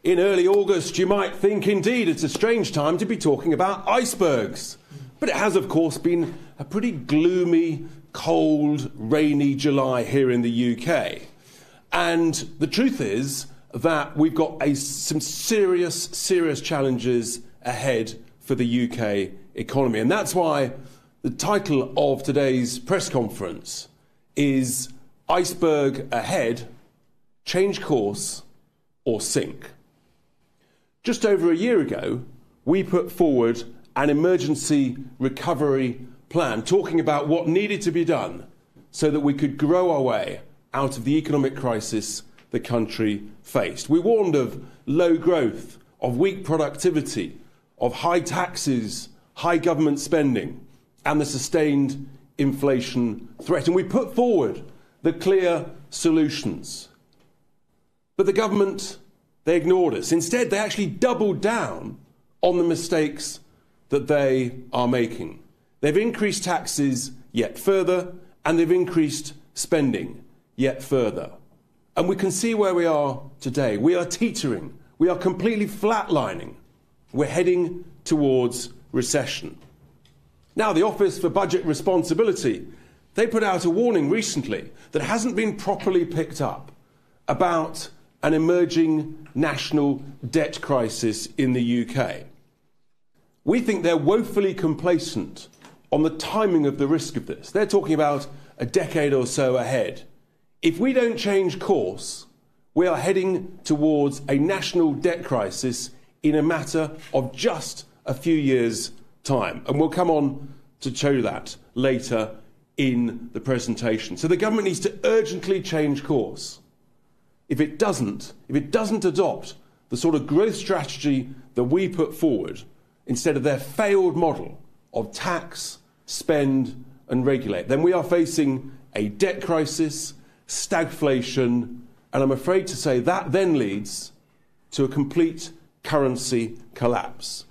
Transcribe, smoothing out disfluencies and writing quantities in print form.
In early August, you might think, indeed, it's a strange time to be talking about icebergs. But it has, of course, been a pretty gloomy, cold, rainy July here in the UK. And the truth is that we've got some serious challenges ahead for the UK economy. And that's why the title of today's press conference is Iceberg Ahead, Change Course or Sink. Just over a year ago, we put forward an emergency recovery plan, talking about what needed to be done so that we could grow our way out of the economic crisis the country faced. We warned of low growth, of weak productivity, of high taxes, high government spending, and the sustained inflation threat. And we put forward the clear solutions. But the government, they ignored us. Instead, they actually doubled down on the mistakes that they are making. They've increased taxes yet further, and they've increased spending yet further. And we can see where we are today. We are teetering. We are completely flatlining. We're heading towards recession. Now, the Office for Budget Responsibility, they put out a warning recently that hasn't been properly picked up about an emerging national debt crisis in the UK. We think they're woefully complacent on the timing of the risk of this. They're talking about a decade or so ahead. If we don't change course, we are heading towards a national debt crisis in a matter of just a few years' time. And we'll come on to show that later in the presentation. So the government needs to urgently change course. If it doesn't adopt the sort of growth strategy that we put forward, instead of their failed model of tax, spend and regulate, then we are facing a debt crisis, stagflation, and I'm afraid to say that then leads to a complete currency collapse.